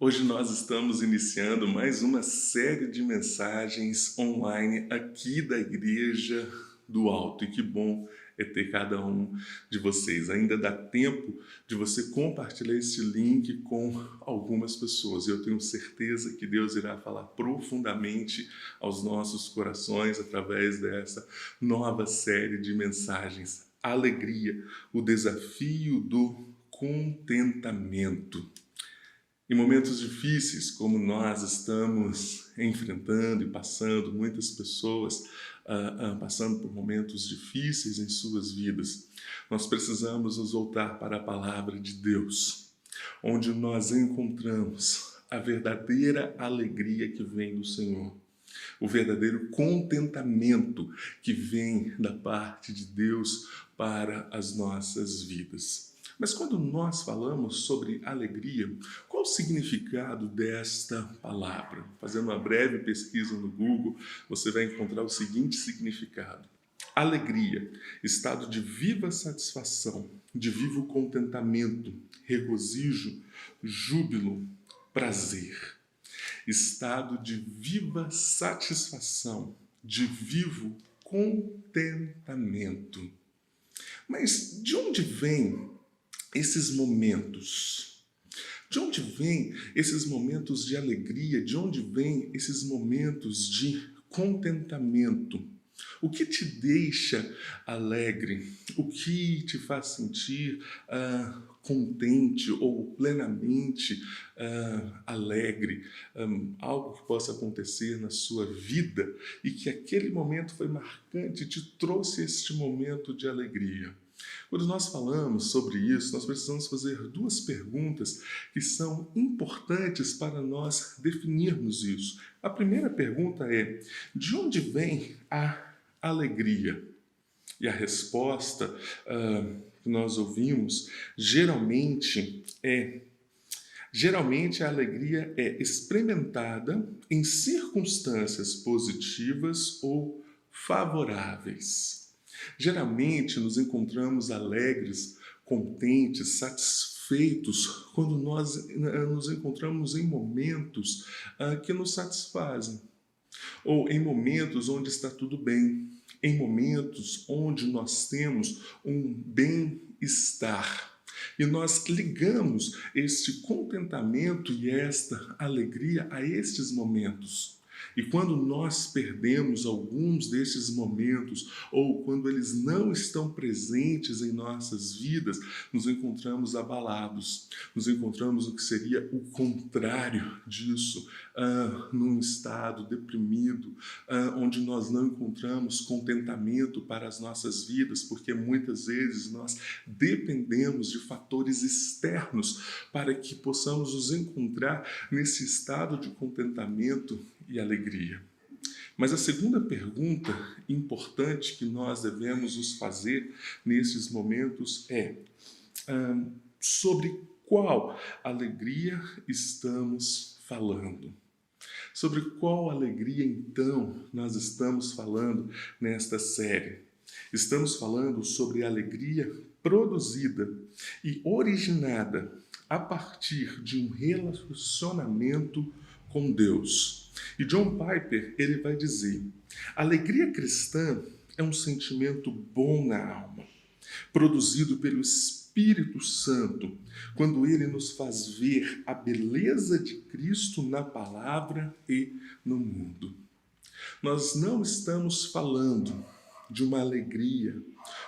Hoje nós estamos iniciando mais uma série de mensagens online aqui da Igreja do Alto. E que bom é ter cada um de vocês. Ainda dá tempo de você compartilhar esse link com algumas pessoas. Eu tenho certeza que Deus irá falar profundamente aos nossos corações através dessa nova série de mensagens. Alegria, o desafio do contentamento. Em momentos difíceis, como nós estamos enfrentando e passando, muitas pessoas passando por momentos difíceis em suas vidas, nós precisamos nos voltar para a palavra de Deus, onde nós encontramos a verdadeira alegria que vem do Senhor, o verdadeiro contentamento que vem da parte de Deus para as nossas vidas. Mas quando nós falamos sobre alegria, qual o significado desta palavra? Fazendo uma breve pesquisa no Google, você vai encontrar o seguinte significado. Alegria, estado de viva satisfação, de vivo contentamento, regozijo, júbilo, prazer. Estado de viva satisfação, de vivo contentamento. Mas de onde vem esses momentos? De onde vêm esses momentos de alegria? De onde vêm esses momentos de contentamento? O que te deixa alegre? O que te faz sentir contente ou plenamente alegre? Algo que possa acontecer na sua vida e que aquele momento foi marcante e te trouxe este momento de alegria. Quando nós falamos sobre isso, nós precisamos fazer duas perguntas que são importantes para nós definirmos isso. A primeira pergunta é: de onde vem a alegria? E a resposta que nós ouvimos geralmente a alegria é experimentada em circunstâncias positivas ou favoráveis. Geralmente nos encontramos alegres, contentes, satisfeitos quando nós nos encontramos em momentos que nos satisfazem, ou em momentos onde está tudo bem, em momentos onde nós temos um bem-estar. E nós ligamos este contentamento e esta alegria a estes momentos. E quando nós perdemos alguns desses momentos, ou quando eles não estão presentes em nossas vidas, nos encontramos abalados, nos encontramos no que seria o contrário disso, num estado deprimido, onde nós não encontramos contentamento para as nossas vidas, porque muitas vezes nós dependemos de fatores externos para que possamos nos encontrar nesse estado de contentamento e alegria. Mas a segunda pergunta importante que nós devemos nos fazer nesses momentos é sobre qual alegria estamos falando? Sobre qual alegria, então, nós estamos falando nesta série? Estamos falando sobre a alegria produzida e originada a partir de um relacionamento com Deus. E John Piper, ele vai dizer: a alegria cristã é um sentimento bom na alma, produzido pelo Espírito Santo, quando ele nos faz ver a beleza de Cristo na palavra e no mundo. Nós não estamos falando de uma alegria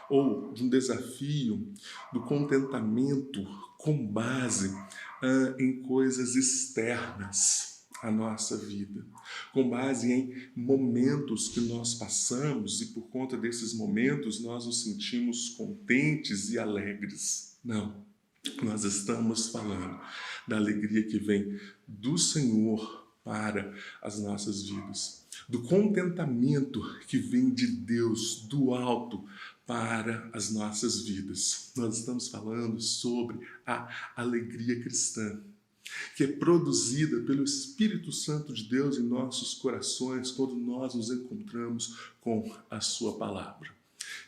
ou de um desafio do contentamento com base em coisas externas à nossa vida, com base em momentos que nós passamos e por conta desses momentos nós nos sentimos contentes e alegres. Não, nós estamos falando da alegria que vem do Senhor para as nossas vidas, do contentamento que vem de Deus, do alto, para as nossas vidas. Nós estamos falando sobre a alegria cristã, que é produzida pelo Espírito Santo de Deus em nossos corações quando nós nos encontramos com a sua palavra.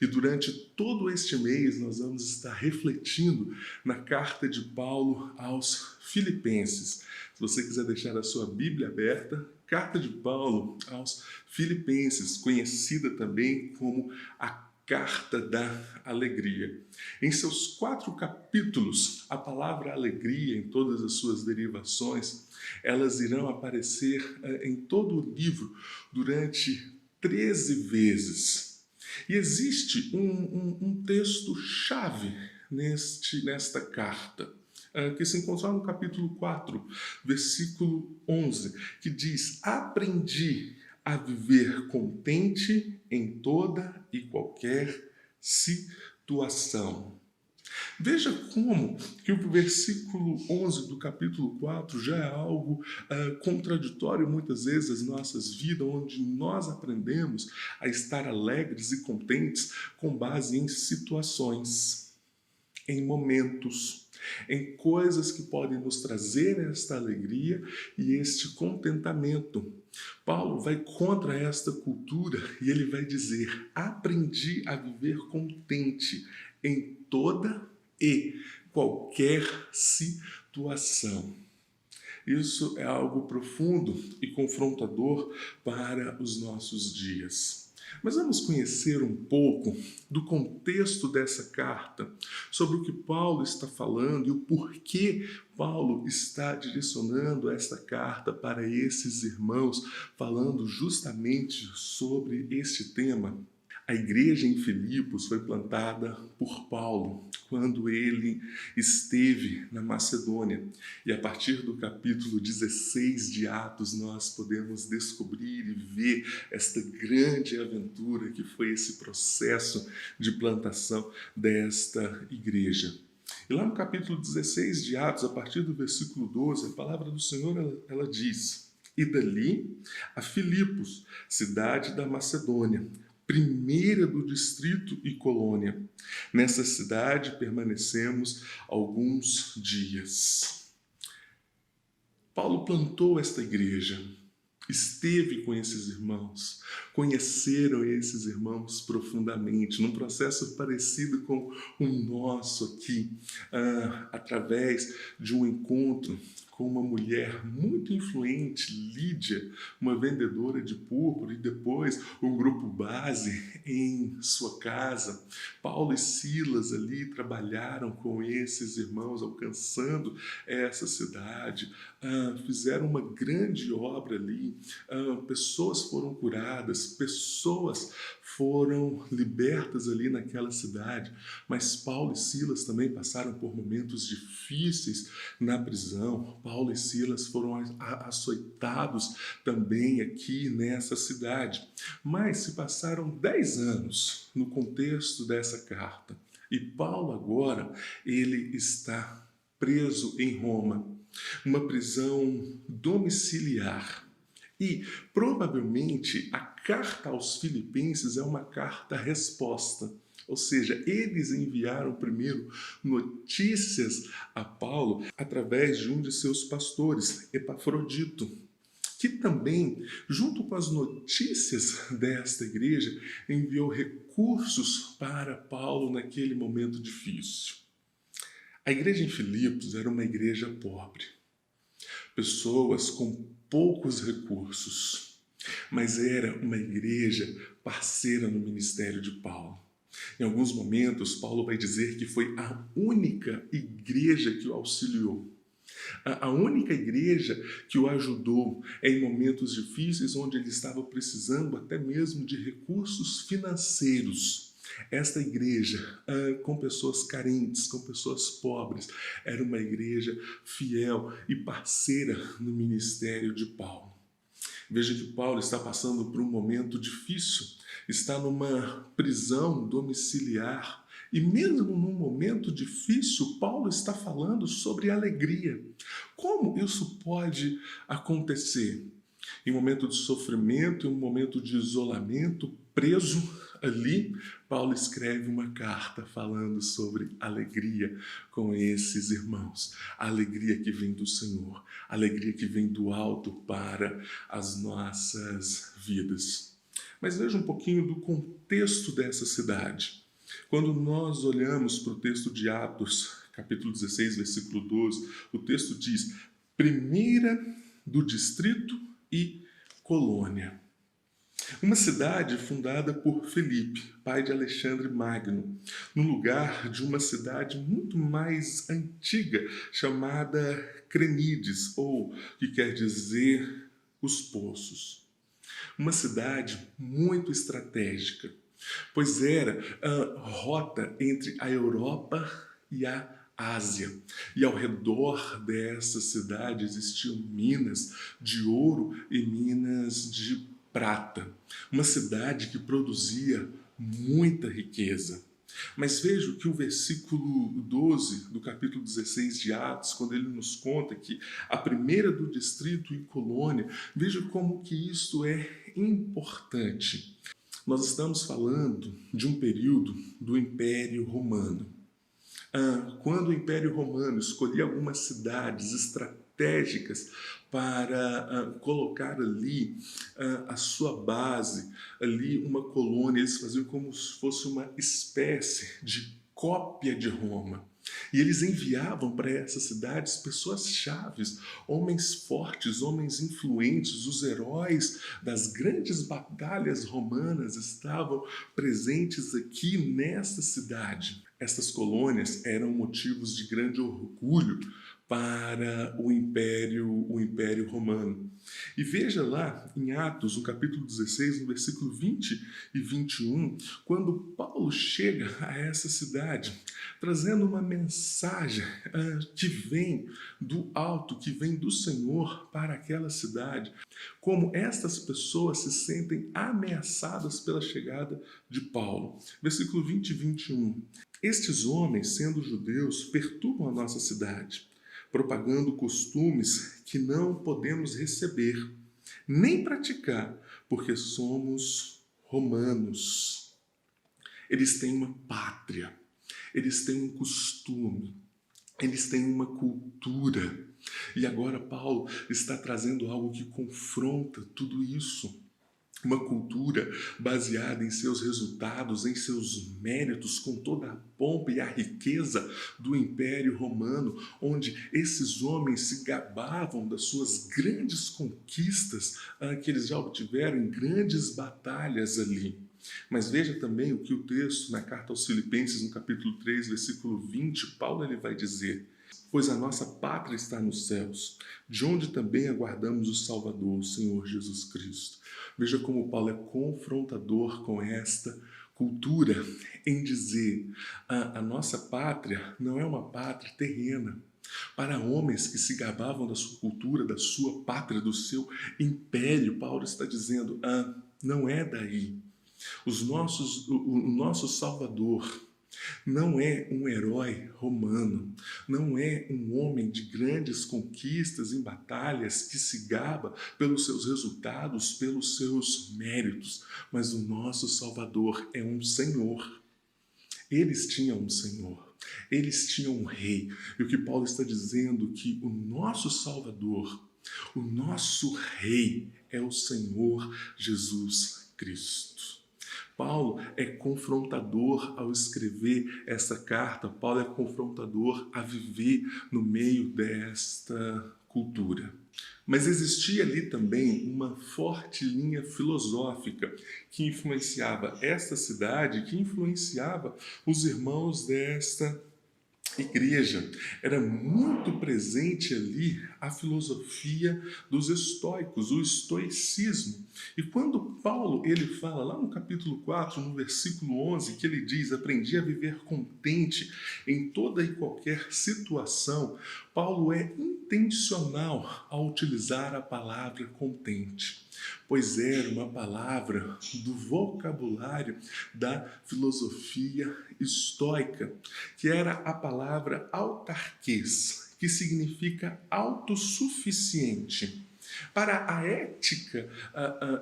E durante todo este mês nós vamos estar refletindo na carta de Paulo aos Filipenses. Se você quiser deixar a sua Bíblia aberta, carta de Paulo aos Filipenses, conhecida também como a Carta da Alegria. Em seus 4 capítulos, a palavra alegria, em todas as suas derivações, elas irão aparecer em todo o livro durante 13 vezes. E existe um texto-chave nesta carta, que se encontra no capítulo 4, versículo 11, que diz: aprendi a viver contente em toda e qualquer situação. Veja como que o versículo 11 do capítulo 4 já é algo contraditório muitas vezes nas nossas vidas, onde nós aprendemos a estar alegres e contentes com base em situações, em momentos, em coisas que podem nos trazer esta alegria e este contentamento. Paulo vai contra esta cultura e ele vai dizer: aprendi a viver contente em toda e qualquer situação. Isso é algo profundo e confrontador para os nossos dias. Mas vamos conhecer um pouco do contexto dessa carta, sobre o que Paulo está falando e o porquê Paulo está direcionando esta carta para esses irmãos, falando justamente sobre este tema. A igreja em Filipos foi plantada por Paulo quando ele esteve na Macedônia. E a partir do capítulo 16 de Atos nós podemos descobrir e ver esta grande aventura que foi esse processo de plantação desta igreja. E lá no capítulo 16 de Atos, a partir do versículo 12, a palavra do Senhor ela diz: e dali a Filipos, cidade da Macedônia, primeira do distrito e colônia. Nessa cidade permanecemos alguns dias. Paulo plantou esta igreja, esteve com esses irmãos, conheceram esses irmãos profundamente, num processo parecido com o nosso aqui, através de um encontro com uma mulher muito influente, Lídia, uma vendedora de púrpura, e depois um grupo base em sua casa. Paulo e Silas ali trabalharam com esses irmãos, alcançando essa cidade, fizeram uma grande obra ali, pessoas foram curadas, pessoas foram libertas ali naquela cidade, mas Paulo e Silas também passaram por momentos difíceis na prisão. Paulo e Silas foram açoitados também aqui nessa cidade. Mas se passaram 10 anos no contexto dessa carta, e Paulo agora, ele está preso em Roma, uma prisão domiciliar. E, provavelmente, a carta aos Filipenses é uma carta-resposta. Ou seja, eles enviaram primeiro notícias a Paulo através de um de seus pastores, Epafrodito, que também, junto com as notícias desta igreja, enviou recursos para Paulo naquele momento difícil. A igreja em Filipos era uma igreja pobre, pessoas com poucos recursos, mas era uma igreja parceira no ministério de Paulo. Em alguns momentos, Paulo vai dizer que foi a única igreja que o auxiliou, a única igreja que o ajudou em momentos difíceis, onde ele estava precisando até mesmo de recursos financeiros. Esta igreja, com pessoas carentes, com pessoas pobres, era uma igreja fiel e parceira no ministério de Paulo. Veja que Paulo está passando por um momento difícil, está numa prisão domiciliar, e mesmo num momento difícil, Paulo está falando sobre alegria. Como isso pode acontecer? Em um momento de sofrimento, em um momento de isolamento, preso ali, Paulo escreve uma carta falando sobre alegria com esses irmãos. A alegria que vem do Senhor, a alegria que vem do alto para as nossas vidas. Mas veja um pouquinho do contexto dessa cidade. Quando nós olhamos para o texto de Atos, capítulo 16, versículo 12, o texto diz: primeira do distrito e colônia. Uma cidade fundada por Filipe, pai de Alexandre Magno, no lugar de uma cidade muito mais antiga chamada Crenides, ou que quer dizer os poços. Uma cidade muito estratégica, pois era a rota entre a Europa e a Ásia. E ao redor dessa cidade existiam minas de ouro e minas de prata. Uma cidade que produzia muita riqueza. Mas veja que o versículo 12 do capítulo 16 de Atos, quando ele nos conta que a primeira do distrito e colônia, veja como que isso é importante. Nós estamos falando de um período do Império Romano. Quando o Império Romano escolhia algumas cidades estratégicas para colocar ali a sua base, ali uma colônia, eles faziam como se fosse uma espécie de cópia de Roma. E eles enviavam para essas cidades pessoas chaves, homens fortes, homens influentes, os heróis das grandes batalhas romanas estavam presentes aqui nesta cidade. Estas colônias eram motivos de grande orgulho para o Império Romano. E veja lá em Atos, no capítulo 16, no versículo 20 e 21, quando Paulo chega a essa cidade, trazendo uma mensagem que vem do alto, que vem do Senhor para aquela cidade, como estas pessoas se sentem ameaçadas pela chegada de Paulo. Versículo 20 e 21. Estes homens, sendo judeus, perturbam a nossa cidade, propagando costumes que não podemos receber, nem praticar, porque somos romanos. Eles têm uma pátria, eles têm um costume, eles têm uma cultura. E agora Paulo está trazendo algo que confronta tudo isso. Uma cultura baseada em seus resultados, em seus méritos, com toda a pompa e a riqueza do Império Romano, onde esses homens se gabavam das suas grandes conquistas que eles já obtiveram em grandes batalhas ali. Mas veja também o que o texto, na carta aos Filipenses, no capítulo 3, versículo 20, Paulo ele vai dizer: pois a nossa pátria está nos céus, de onde também aguardamos o Salvador, o Senhor Jesus Cristo. Veja como Paulo é confrontador com esta cultura em dizer: a nossa pátria não é uma pátria terrena. Para homens que se gabavam da sua cultura, da sua pátria, do seu império, Paulo está dizendo: não é daí. O nosso Salvador não é um herói romano, não é um homem de grandes conquistas em batalhas que se gaba pelos seus resultados, pelos seus méritos, mas o nosso Salvador é um Senhor. Eles tinham um Senhor, eles tinham um rei. E o que Paulo está dizendo é que o nosso Salvador, o nosso rei é o Senhor Jesus Cristo. Paulo é confrontador ao escrever essa carta, Paulo é confrontador a viver no meio desta cultura. Mas existia ali também uma forte linha filosófica que influenciava esta cidade, que influenciava os irmãos desta igreja. Era muito presente ali a filosofia dos estoicos, o estoicismo. E quando Paulo ele fala lá no capítulo 4, no versículo 11, que ele diz: aprendi a viver contente em toda e qualquer situação, Paulo é intencional ao utilizar a palavra contente, pois era uma palavra do vocabulário da filosofia estoica, que era a palavra autarquês, que significa autossuficiente. Para a ética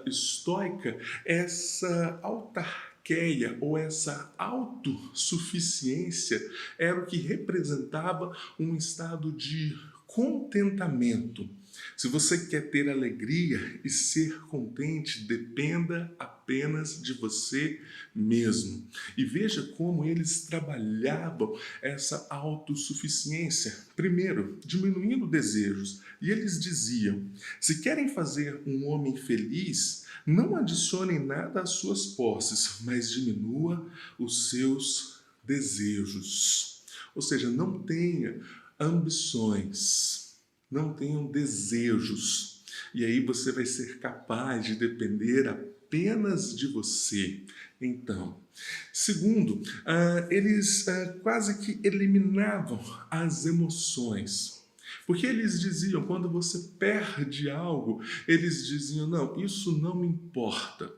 estoica, essa autarqueia ou essa autossuficiência era o que representava um estado de contentamento. Se você quer ter alegria e ser contente, dependa apenas de você mesmo. E veja como eles trabalhavam essa autossuficiência. Primeiro, diminuindo desejos. E eles diziam: se querem fazer um homem feliz, não adicionem nada às suas posses, mas diminua os seus desejos. Ou seja, não tenha ambições, não tenham desejos. E aí você vai ser capaz de depender apenas de você. Então, segundo, eles quase que eliminavam as emoções. Porque eles diziam, quando você perde algo, eles diziam, não, isso não me importa.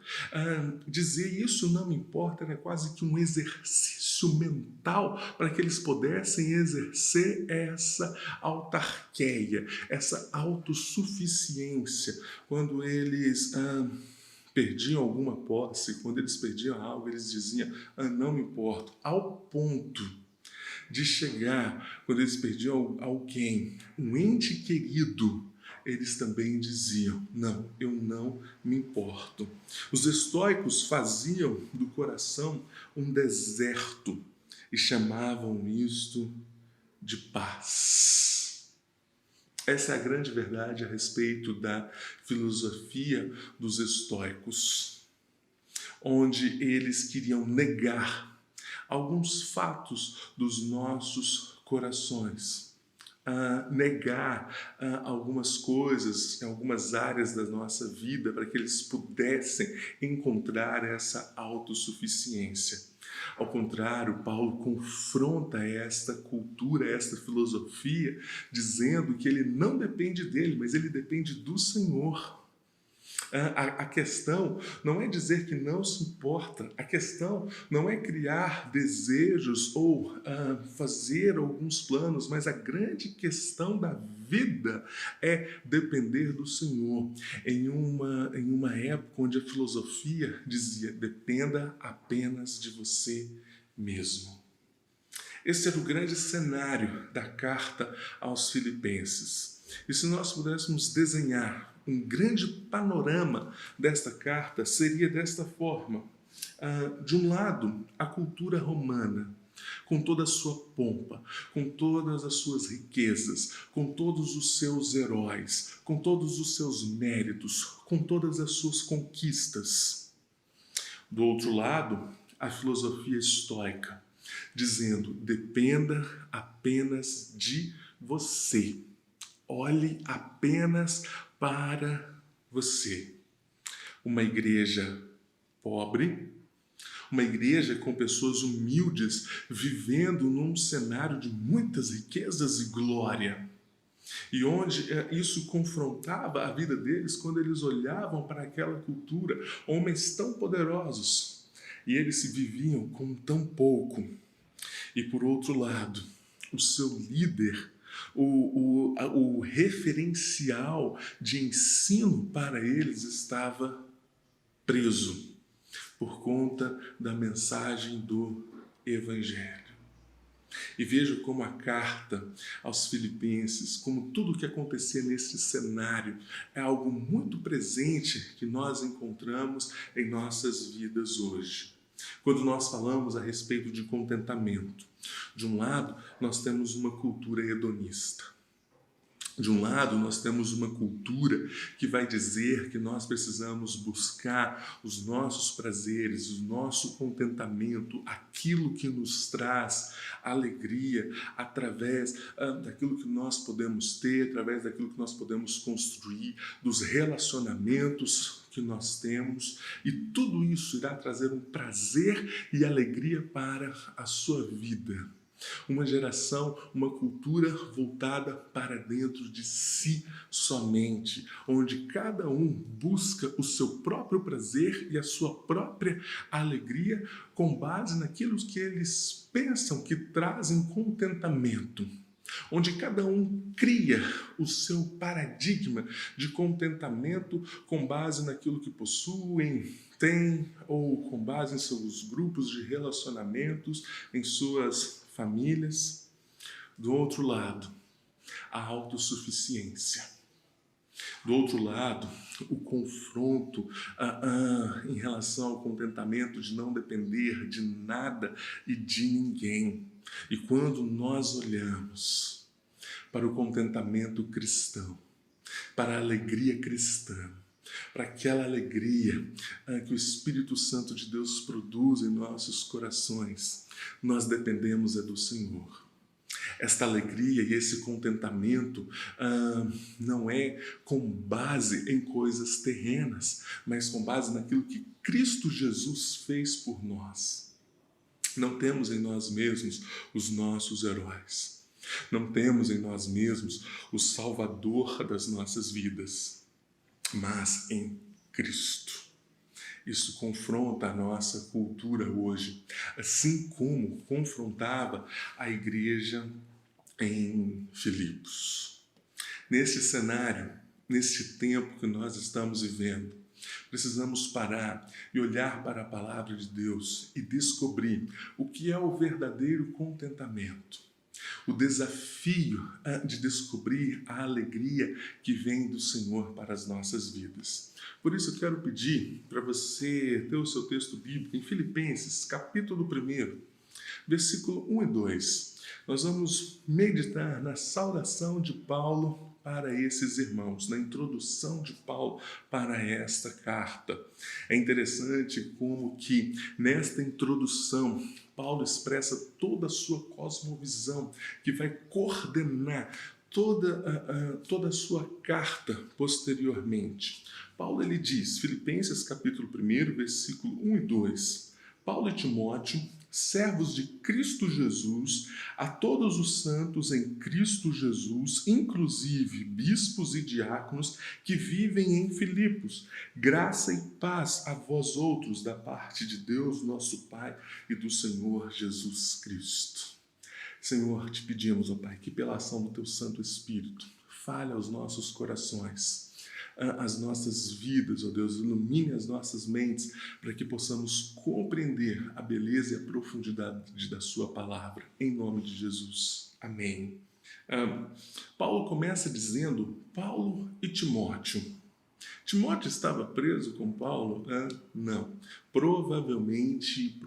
Dizer isso não me importa era quase que um exercício mental para que eles pudessem exercer essa autarqueia, essa autossuficiência. Quando eles perdiam alguma posse, quando eles perdiam algo, eles diziam, não me importa, ao ponto de chegar, quando eles perdiam alguém, um ente querido, eles também diziam, não, eu não me importo. Os estoicos faziam do coração um deserto e chamavam isto de paz. Essa é a grande verdade a respeito da filosofia dos estoicos, onde eles queriam negar alguns fatos dos nossos corações, negar algumas coisas em algumas áreas da nossa vida para que eles pudessem encontrar essa autossuficiência. Ao contrário, Paulo confronta esta cultura, esta filosofia, dizendo que ele não depende dele, mas ele depende do Senhor. A questão não é dizer que não se importa, a questão não é criar desejos ou fazer alguns planos, mas a grande questão da vida é depender do Senhor. Em uma época onde a filosofia dizia, dependa apenas de você mesmo. Esse era o grande cenário da carta aos Filipenses. E se nós pudéssemos desenhar um grande panorama desta carta, seria desta forma. De um lado, a cultura romana, com toda a sua pompa, com todas as suas riquezas, com todos os seus heróis, com todos os seus méritos, com todas as suas conquistas. Do outro lado, a filosofia estoica, dizendo, dependa apenas de você. Olhe apenas para você. Uma igreja pobre, uma igreja com pessoas humildes, vivendo num cenário de muitas riquezas e glória. E onde isso confrontava a vida deles quando eles olhavam para aquela cultura, homens tão poderosos, e eles se viviam com tão pouco. E por outro lado, o seu líder, o referencial de ensino para eles estava preso por conta da mensagem do Evangelho. E vejo como a carta aos Filipenses, como tudo o que acontecia nesse cenário, é algo muito presente que nós encontramos em nossas vidas hoje. Quando nós falamos a respeito de contentamento, de um lado nós temos uma cultura hedonista. De um lado, nós temos uma cultura que vai dizer que nós precisamos buscar os nossos prazeres, o nosso contentamento, aquilo que nos traz alegria, através daquilo que nós podemos ter, através daquilo que nós podemos construir, dos relacionamentos que nós temos, e tudo isso irá trazer um prazer e alegria para a sua vida. Uma geração, uma cultura voltada para dentro de si somente, onde cada um busca o seu próprio prazer e a sua própria alegria com base naquilo que eles pensam que trazem contentamento. Onde cada um cria o seu paradigma de contentamento com base naquilo que possuem, têm, ou com base em seus grupos de relacionamentos, em suas famílias. Do outro lado, a autossuficiência. Do outro lado, o confronto em relação ao contentamento de não depender de nada e de ninguém. E quando nós olhamos para o contentamento cristão, para a alegria cristã, para aquela alegria que o Espírito Santo de Deus produz em nossos corações, nós dependemos do Senhor. Esta alegria e esse contentamento não é com base em coisas terrenas, mas com base naquilo que Cristo Jesus fez por nós. Não temos em nós mesmos os nossos heróis. Não temos em nós mesmos o Salvador das nossas vidas, mas em Cristo. Isso confronta a nossa cultura hoje, assim como confrontava a igreja em Filipos. Nesse cenário, nesse tempo que nós estamos vivendo, precisamos parar e olhar para a palavra de Deus e descobrir o que é o verdadeiro contentamento. O desafio de descobrir a alegria que vem do Senhor para as nossas vidas. Por isso eu quero pedir para você ter o seu texto bíblico em Filipenses, capítulo 1, versículo 1 e 2. Nós vamos meditar na saudação de Paulo para esses irmãos, na introdução de Paulo para esta carta. É interessante como que nesta introdução Paulo expressa toda a sua cosmovisão, que vai coordenar toda a sua carta posteriormente. Paulo ele diz, Filipenses capítulo 1, versículo 1 e 2, Paulo e Timóteo, servos de Cristo Jesus, a todos os santos em Cristo Jesus, inclusive bispos e diáconos que vivem em Filipos, graça e paz a vós outros da parte de Deus, nosso Pai, e do Senhor Jesus Cristo. Senhor, te pedimos, ó Pai, que pela ação do Teu Santo Espírito, fale aos nossos corações, as nossas vidas, ó Deus, ilumine as nossas mentes para que possamos compreender a beleza e a profundidade da Sua palavra. Em nome de Jesus. Amém. Paulo começa dizendo, Paulo e Timóteo. Timóteo estava preso com Paulo? Não. Provavelmente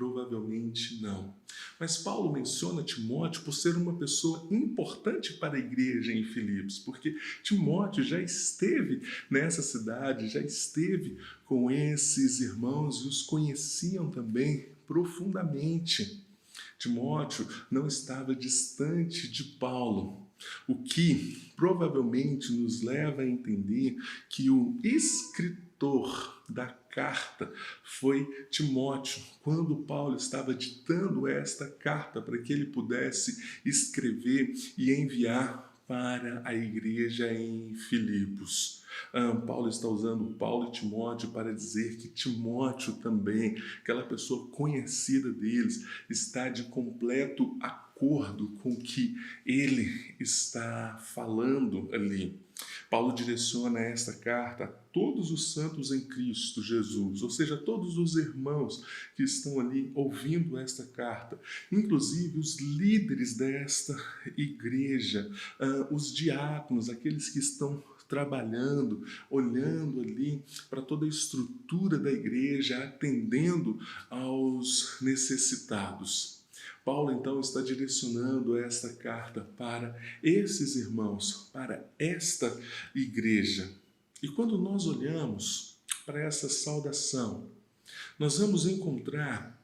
não. Mas Paulo menciona Timóteo por ser uma pessoa importante para a igreja em Filipos, porque Timóteo já esteve nessa cidade, já esteve com esses irmãos e os conheciam também profundamente. Timóteo não estava distante de Paulo, o que provavelmente nos leva a entender que o escritor da carta foi Timóteo, quando Paulo estava ditando esta carta para que ele pudesse escrever e enviar para a igreja em Filipos. Paulo está usando Paulo e Timóteo para dizer que Timóteo também, aquela pessoa conhecida deles, está de completo acordo com o que ele está falando ali. Paulo direciona esta carta a todos os santos em Cristo Jesus, ou seja, todos os irmãos que estão ali ouvindo esta carta, inclusive os líderes desta igreja, os diáconos, aqueles que estão trabalhando, olhando ali para toda a estrutura da igreja, atendendo aos necessitados. Paulo, então, está direcionando esta carta para esses irmãos, para esta igreja. E quando nós olhamos para essa saudação, nós vamos encontrar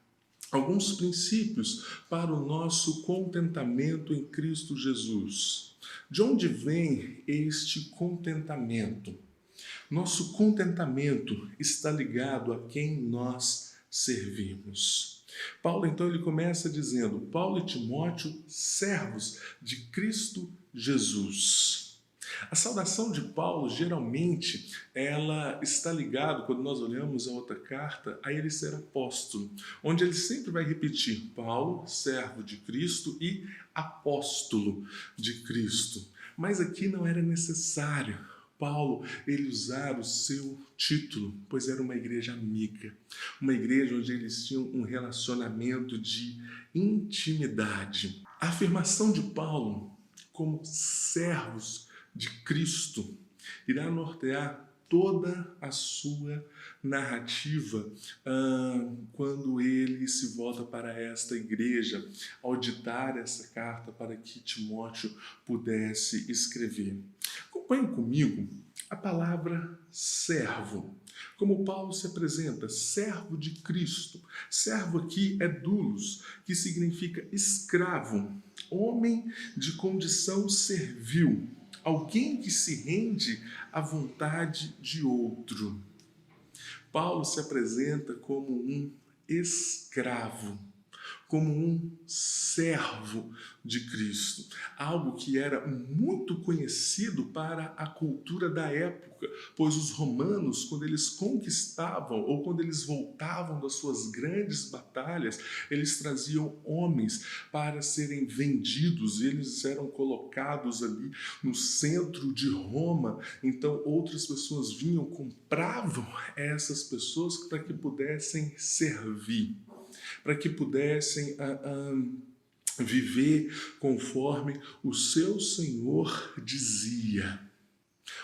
alguns princípios para o nosso contentamento em Cristo Jesus. De onde vem este contentamento? Nosso contentamento está ligado a quem nós servimos. Paulo, então, ele começa dizendo, Paulo e Timóteo, servos de Cristo Jesus. A saudação de Paulo, geralmente, ela está ligada, quando nós olhamos a outra carta, a ele ser apóstolo, onde ele sempre vai repetir, Paulo, servo de Cristo e apóstolo de Cristo. Mas aqui não era necessário Paulo, ele usar o seu título, pois era uma igreja amiga, uma igreja onde eles tinham um relacionamento de intimidade. A afirmação de Paulo como servos de Cristo, irá nortear toda a sua narrativa quando ele se volta para esta igreja, ao ditar essa carta para que Timóteo pudesse escrever. Acompanhe comigo a palavra servo. Como Paulo se apresenta, servo de Cristo. Servo aqui é doulos, que significa escravo, homem de condição servil, alguém que se rende à vontade de outro. Paulo se apresenta como um escravo, como um servo de Cristo, algo que era muito conhecido para a cultura da época, pois os romanos, quando eles conquistavam ou quando eles voltavam das suas grandes batalhas, eles traziam homens para serem vendidos, eles eram colocados ali no centro de Roma, então outras pessoas vinham, compravam essas pessoas para que pudessem servir, para que pudessem viver conforme o seu Senhor dizia.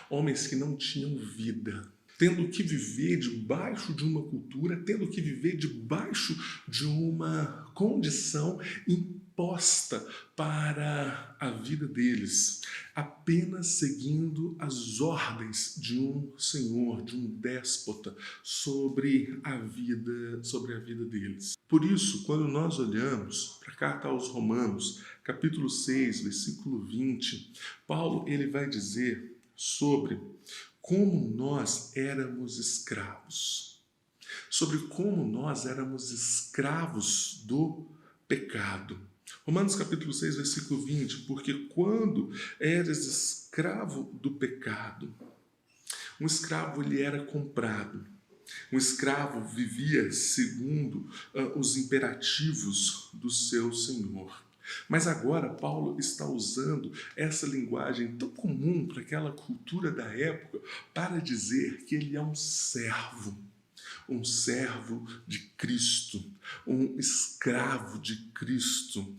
Homens que não tinham vida, tendo que viver debaixo de uma cultura, tendo que viver debaixo de uma condição imposta para a vida deles, apenas seguindo as ordens de um senhor, de um déspota sobre a vida deles. Por isso, quando nós olhamos para a carta aos Romanos, capítulo 6, versículo 20, Paulo ele vai dizer sobre como nós éramos escravos, sobre como nós éramos escravos do pecado. Romanos capítulo 6, versículo 20, porque quando eras escravo do pecado, um escravo ele era comprado, um escravo vivia segundo os imperativos do seu senhor. Mas agora Paulo está usando essa linguagem tão comum para aquela cultura da época para dizer que ele é um servo de Cristo, um escravo de Cristo,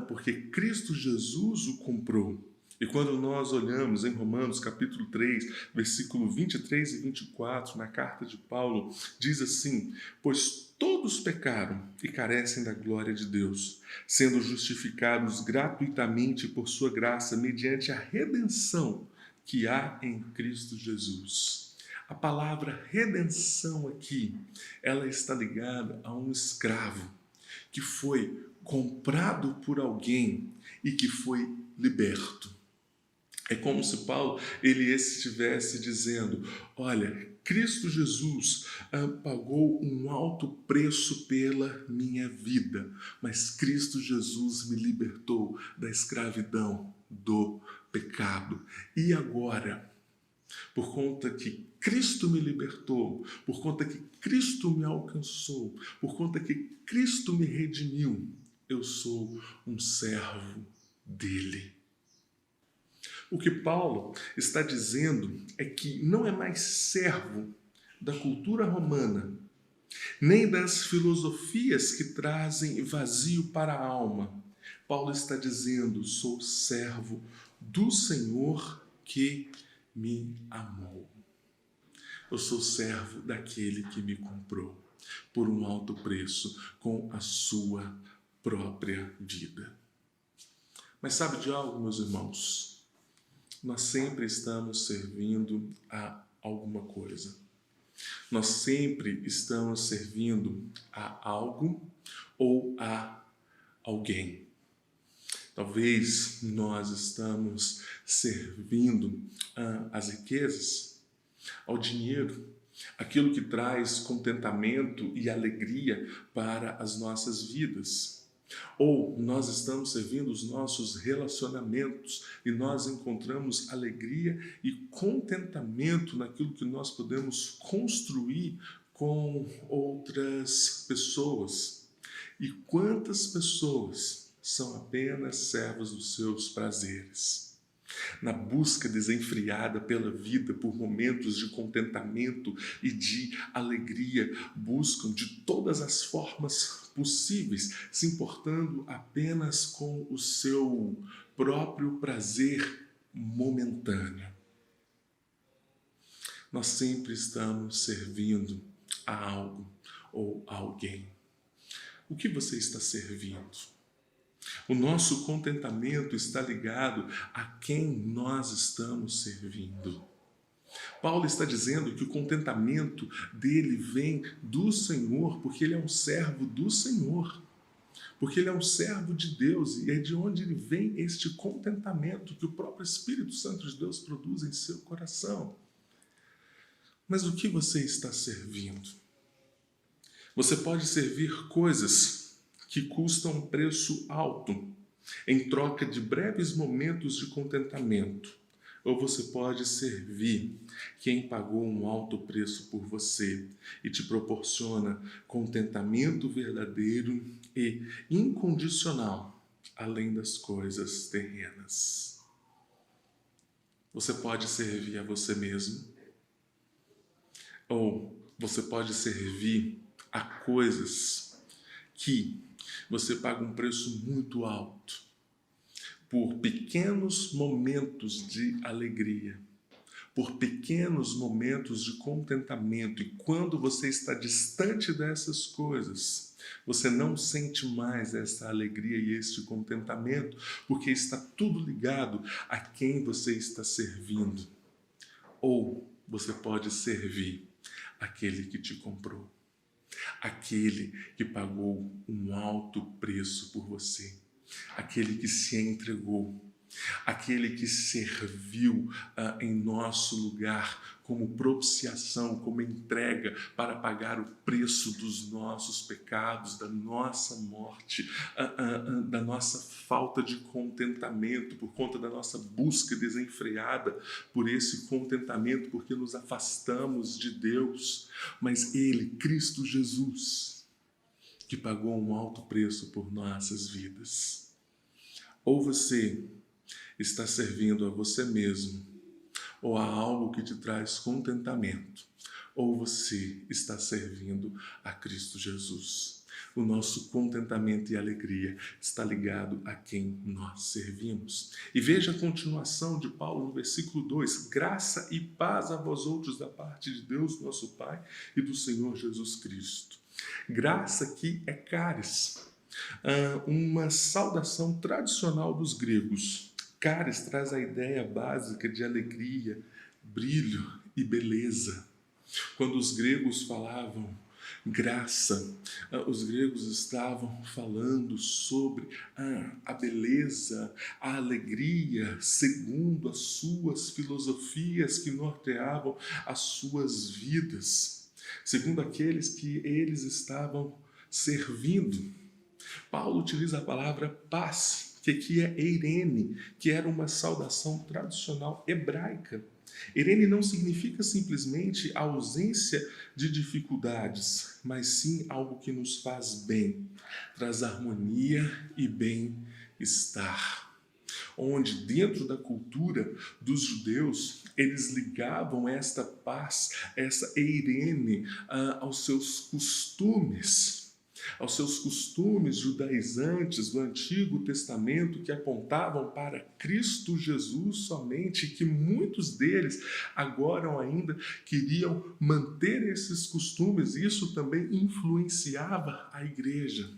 porque Cristo Jesus o comprou. E quando nós olhamos em Romanos capítulo 3, versículo 23 e 24, na carta de Paulo, diz assim: pois todos pecaram e carecem da glória de Deus, sendo justificados gratuitamente por sua graça, mediante a redenção que há em Cristo Jesus. A palavra redenção aqui, ela está ligada a um escravo que foi comprado por alguém e que foi liberto. É como se Paulo ele estivesse dizendo: olha, Cristo Jesus pagou um alto preço pela minha vida, mas Cristo Jesus me libertou da escravidão do pecado. E agora, por conta que Cristo me libertou, por conta que Cristo me alcançou, por conta que Cristo me redimiu, eu sou um servo dele. O que Paulo está dizendo é que não é mais servo da cultura romana, nem das filosofias que trazem vazio para a alma. Paulo está dizendo: sou servo do Senhor que me amou. Eu sou servo daquele que me comprou por um alto preço com a sua própria vida. Mas sabe de algo, meus irmãos? Nós sempre estamos servindo a alguma coisa. Nós sempre estamos servindo a algo ou a alguém. Talvez nós estamos servindo às riquezas, ao dinheiro, aquilo que traz contentamento e alegria para as nossas vidas. Ou nós estamos servindo os nossos relacionamentos e nós encontramos alegria e contentamento naquilo que nós podemos construir com outras pessoas. E quantas pessoas são apenas servas dos seus prazeres? Na busca desenfreada pela vida, por momentos de contentamento e de alegria, buscam de todas as formas possíveis, se importando apenas com o seu próprio prazer momentâneo. Nós sempre estamos servindo a algo ou a alguém. O que você está servindo? O nosso contentamento está ligado a quem nós estamos servindo. Paulo está dizendo que o contentamento dele vem do Senhor, porque ele é um servo do Senhor. Porque ele é um servo de Deus, e é de onde ele vem este contentamento que o próprio Espírito Santo de Deus produz em seu coração. Mas o que você está servindo? Você pode servir coisas que custam um preço alto, em troca de breves momentos de contentamento. Ou você pode servir quem pagou um alto preço por você e te proporciona contentamento verdadeiro e incondicional, além das coisas terrenas. Você pode servir a você mesmo, ou você pode servir a coisas que você paga um preço muito alto por pequenos momentos de alegria, por pequenos momentos de contentamento. E quando você está distante dessas coisas, você não sente mais essa alegria e este contentamento, porque está tudo ligado a quem você está servindo. Ou você pode servir aquele que te comprou, aquele que pagou um alto preço por você, aquele que se entregou, aquele que serviu em nosso lugar como propiciação, como entrega para pagar o preço dos nossos pecados, da nossa morte, da nossa falta de contentamento, por conta da nossa busca desenfreada por esse contentamento, porque nos afastamos de Deus. Mas Ele, Cristo Jesus, que pagou um alto preço por nossas vidas. Ou você está servindo a você mesmo, ou a algo que te traz contentamento, ou você está servindo a Cristo Jesus. O nosso contentamento e alegria está ligado a quem nós servimos. E veja a continuação de Paulo no versículo 2. Graça e paz a vós outros da parte de Deus, nosso Pai, e do Senhor Jesus Cristo. Graça aqui é caris, uma saudação tradicional dos gregos. Caris traz a ideia básica de alegria, brilho e beleza. Quando os gregos falavam graça, os gregos estavam falando sobre a beleza, a alegria, segundo as suas filosofias que norteavam as suas vidas, segundo aqueles que eles estavam servindo. Paulo utiliza a palavra paz, que aqui é eirene, que era uma saudação tradicional hebraica. Eirene não significa simplesmente a ausência de dificuldades, mas sim algo que nos faz bem, traz harmonia e bem-estar. Onde dentro da cultura dos judeus, eles ligavam esta paz, essa eirene, aos seus costumes judaizantes do Antigo Testamento, que apontavam para Cristo Jesus somente, que muitos deles agora ainda queriam manter esses costumes. Isso também influenciava a igreja.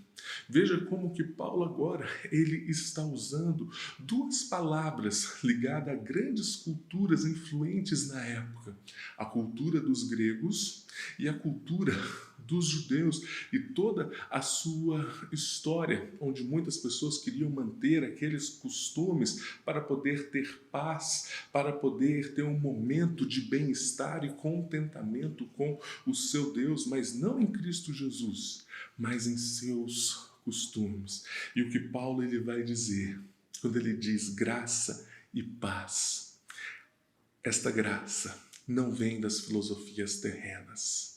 Veja como que Paulo agora ele está usando duas palavras ligadas a grandes culturas influentes na época. A cultura dos gregos e a cultura dos judeus e toda a sua história, onde muitas pessoas queriam manter aqueles costumes para poder ter paz, para poder ter um momento de bem-estar e contentamento com o seu Deus, mas não em Cristo Jesus, mas em seus costumes. E o que Paulo ele vai dizer, quando ele diz graça e paz, esta graça não vem das filosofias terrenas,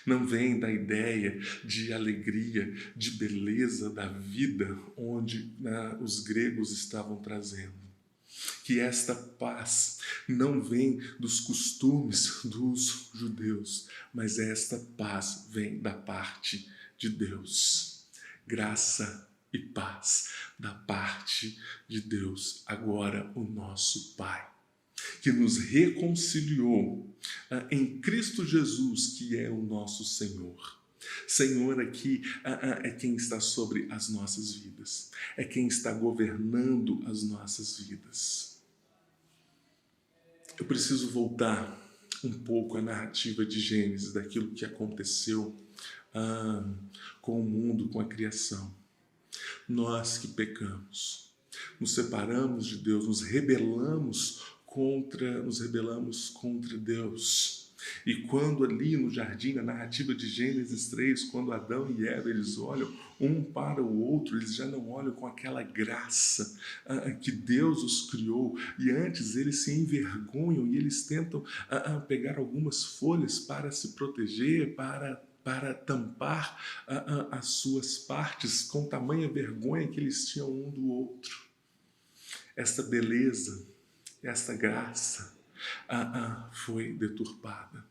não vem da ideia de alegria, de beleza da vida, onde os gregos estavam trazendo. Que esta paz não vem dos costumes dos judeus, mas esta paz vem da parte de Deus. Graça e paz da parte de Deus, agora o nosso Pai, que nos reconciliou em Cristo Jesus, que é o nosso Senhor. Senhor aqui é quem está sobre as nossas vidas, é quem está governando as nossas vidas. Eu preciso voltar um pouco à narrativa de Gênesis, daquilo que aconteceu com o mundo, com a criação. Nós que pecamos, nos separamos de Deus, nos rebelamos contra Deus. E quando ali no jardim, na narrativa de Gênesis 3, quando Adão e Eva, eles olham um para o outro, eles já não olham com aquela graça que Deus os criou, e antes eles se envergonham e eles tentam pegar algumas folhas para se proteger, para tampar as suas partes, com tamanha vergonha que eles tinham um do outro. Esta beleza, esta graça foi deturpada.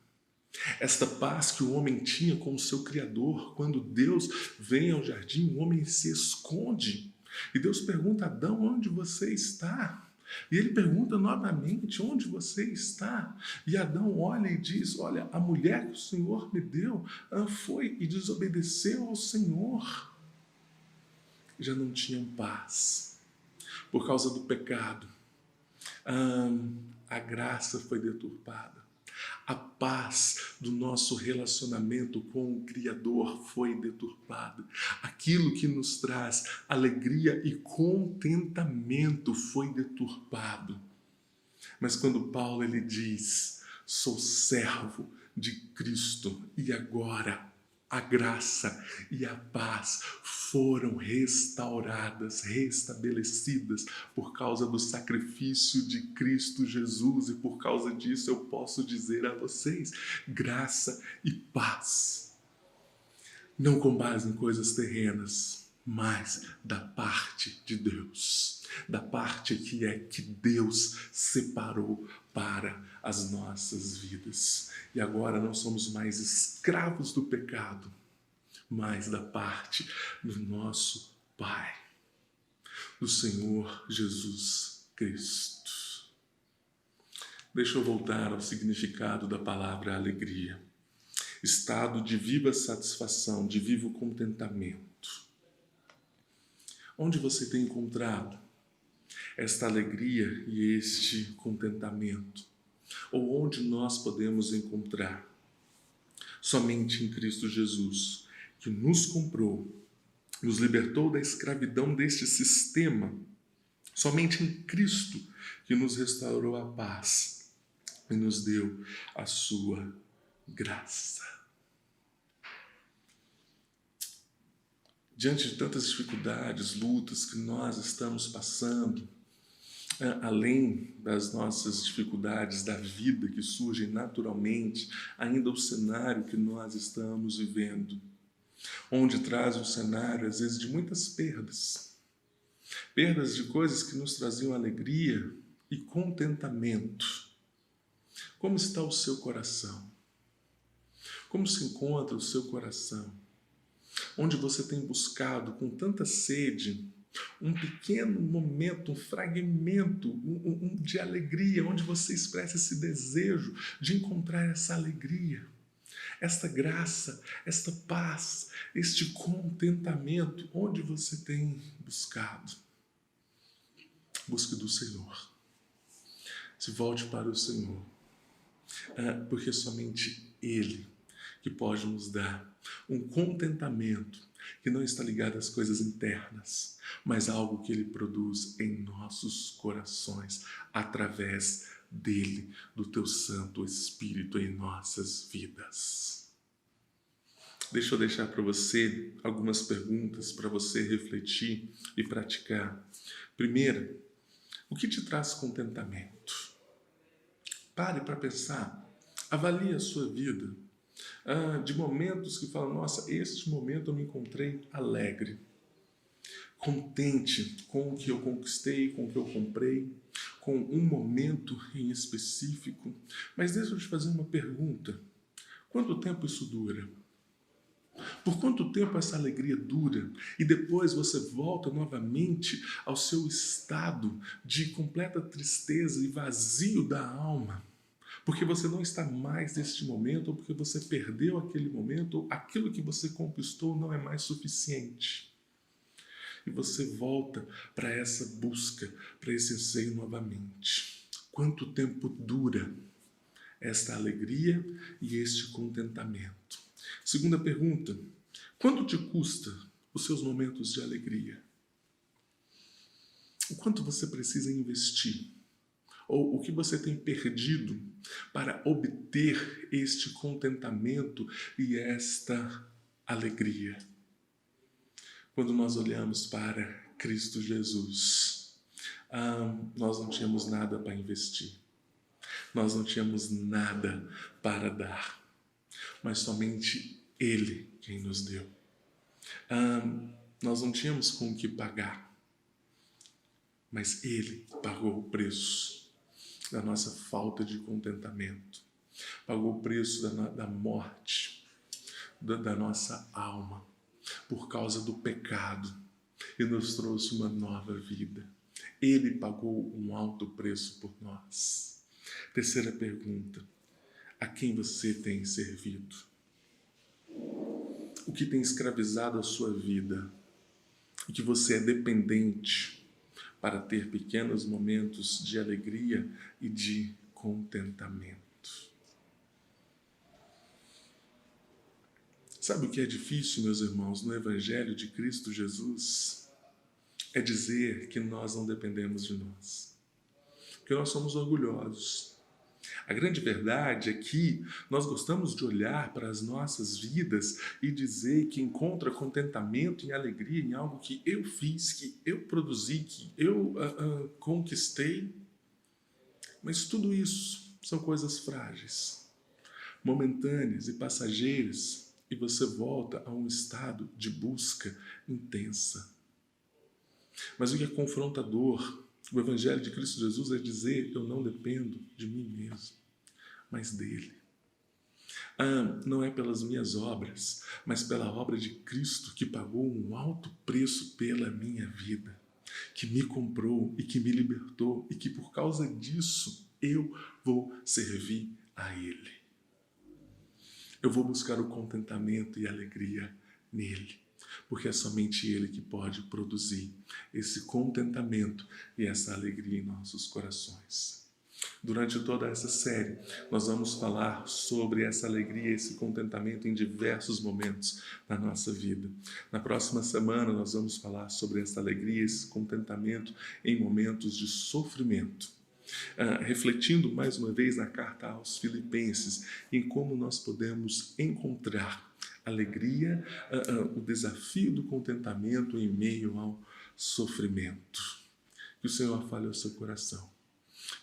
Esta paz que o homem tinha com o seu Criador, quando Deus vem ao jardim, o homem se esconde. E Deus pergunta a Adão, onde você está? E ele pergunta novamente, onde você está? E Adão olha e diz, olha, a mulher que o Senhor me deu foi e desobedeceu ao Senhor. Já não tinham paz. Por causa do pecado, a graça foi deturpada. A paz do nosso relacionamento com o Criador foi deturpada. Aquilo que nos traz alegria e contentamento foi deturpado. Mas quando Paulo ele diz, sou servo de Cristo e agora a graça e a paz foram restauradas, restabelecidas por causa do sacrifício de Cristo Jesus, e por causa disso eu posso dizer a vocês, graça e paz, não com base em coisas terrenas, mas da parte de Deus, da parte que é que Deus separou para as nossas vidas. E agora não somos mais escravos do pecado, mas da parte do nosso Pai, do Senhor Jesus Cristo. Deixa eu voltar ao significado da palavra alegria. Estado de viva satisfação, de vivo contentamento. Onde você tem encontrado esta alegria e este contentamento? Ou onde nós podemos encontrar? Somente em Cristo Jesus, que nos comprou, nos libertou da escravidão deste sistema. Somente em Cristo que nos restaurou a paz e nos deu a sua graça. Diante de tantas dificuldades, lutas que nós estamos passando, além das nossas dificuldades da vida que surgem naturalmente, ainda o cenário que nós estamos vivendo, onde traz um cenário, às vezes, de muitas perdas. Perdas de coisas que nos traziam alegria e contentamento. Como está o seu coração? Como se encontra o seu coração? Onde você tem buscado com tanta sede um pequeno momento, um fragmento de alegria, onde você expressa esse desejo de encontrar essa alegria, esta graça, esta paz, este contentamento, onde você tem buscado? Busque do Senhor. Se volte para o Senhor, porque somente Ele que pode nos dar um contentamento que não está ligado às coisas internas, mas algo que Ele produz em nossos corações, através dEle, do Teu Santo Espírito em nossas vidas. Deixa eu deixar para você algumas perguntas para você refletir e praticar. Primeira, o que te traz contentamento? Pare para pensar, avalie a sua vida. De momentos que falam, nossa, este momento eu me encontrei alegre, contente com o que eu conquistei, com o que eu comprei, com um momento em específico. Mas deixa eu te fazer uma pergunta, quanto tempo isso dura? Por quanto tempo essa alegria dura? E depois você volta novamente ao seu estado de completa tristeza e vazio da alma. Porque você não está mais neste momento, ou porque você perdeu aquele momento, ou aquilo que você conquistou não é mais suficiente. E você volta para essa busca, para esse anseio novamente. Quanto tempo dura esta alegria e este contentamento? Segunda pergunta: quanto te custa os seus momentos de alegria? O quanto você precisa investir? Ou o que você tem perdido para obter este contentamento e esta alegria? Quando nós olhamos para Cristo Jesus, nós não tínhamos nada para investir, nós não tínhamos nada para dar, mas somente Ele quem nos deu. Nós não tínhamos com o que pagar, mas Ele pagou o preço da nossa falta de contentamento, pagou o preço da morte da nossa alma por causa do pecado e nos trouxe uma nova vida. Ele pagou um alto preço por nós. Terceira pergunta: a quem você tem servido? O que tem escravizado a sua vida e que você é dependente para ter pequenos momentos de alegria e de contentamento? Sabe o que é difícil, meus irmãos, no Evangelho de Cristo Jesus? É dizer que nós não dependemos de nós, porque nós somos orgulhosos. A grande verdade é que nós gostamos de olhar para as nossas vidas e dizer que encontra contentamento e alegria em algo que eu fiz, que eu produzi, que eu conquistei. Mas tudo isso são coisas frágeis, momentâneas e passageiras, e você volta a um estado de busca intensa. Mas o que é confrontador, o Evangelho de Cristo Jesus, é dizer: eu não dependo de mim mesmo, mas dele. Não é pelas minhas obras, mas pela obra de Cristo, que pagou um alto preço pela minha vida, que me comprou e que me libertou, e que por causa disso eu vou servir a Ele. Eu vou buscar o contentamento e a alegria nele, porque é somente Ele que pode produzir esse contentamento e essa alegria em nossos corações. Durante toda essa série, nós vamos falar sobre essa alegria e esse contentamento em diversos momentos da nossa vida. Na próxima semana, nós vamos falar sobre essa alegria e esse contentamento em momentos de sofrimento. Refletindo mais uma vez na carta aos Filipenses, em como nós podemos encontrar alegria, o desafio do contentamento em meio ao sofrimento. Que o Senhor fale ao seu coração,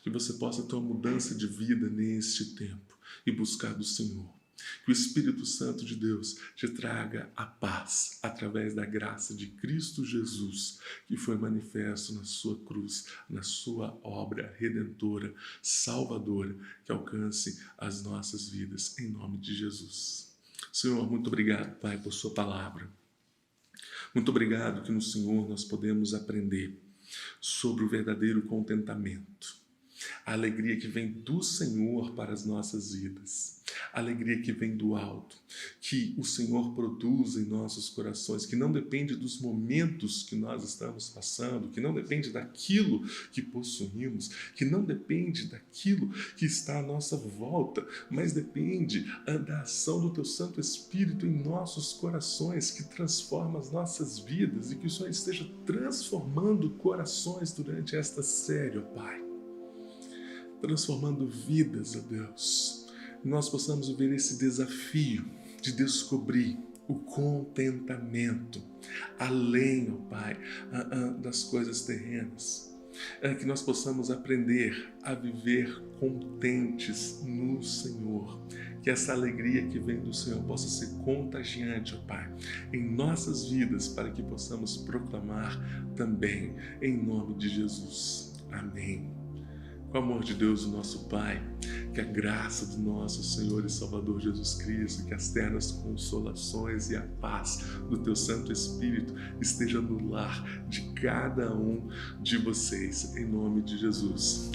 que você possa ter uma mudança de vida neste tempo e buscar do Senhor. Que o Espírito Santo de Deus te traga a paz através da graça de Cristo Jesus, que foi manifesto na sua cruz, na sua obra redentora, salvadora, que alcance as nossas vidas, em nome de Jesus. Senhor, muito obrigado, Pai, por sua palavra. Muito obrigado que no Senhor nós podemos aprender sobre o verdadeiro contentamento. A alegria que vem do Senhor para as nossas vidas. A alegria que vem do alto, que o Senhor produz em nossos corações, que não depende dos momentos que nós estamos passando, que não depende daquilo que possuímos, que não depende daquilo que está à nossa volta, mas depende da ação do Teu Santo Espírito em nossos corações, que transforma as nossas vidas, e que o Senhor esteja transformando corações durante esta série, ó Pai. Transformando vidas, ó Deus. Nós possamos viver esse desafio de descobrir o contentamento, além, ó Pai, das coisas terrenas. Que nós possamos aprender a viver contentes no Senhor. Que essa alegria que vem do Senhor possa ser contagiante, ó Pai, em nossas vidas, para que possamos proclamar também, em nome de Jesus. Amém. Com o amor de Deus, o nosso Pai, que a graça do nosso Senhor e Salvador Jesus Cristo, que as ternas consolações e a paz do Teu Santo Espírito esteja no lar de cada um de vocês, em nome de Jesus.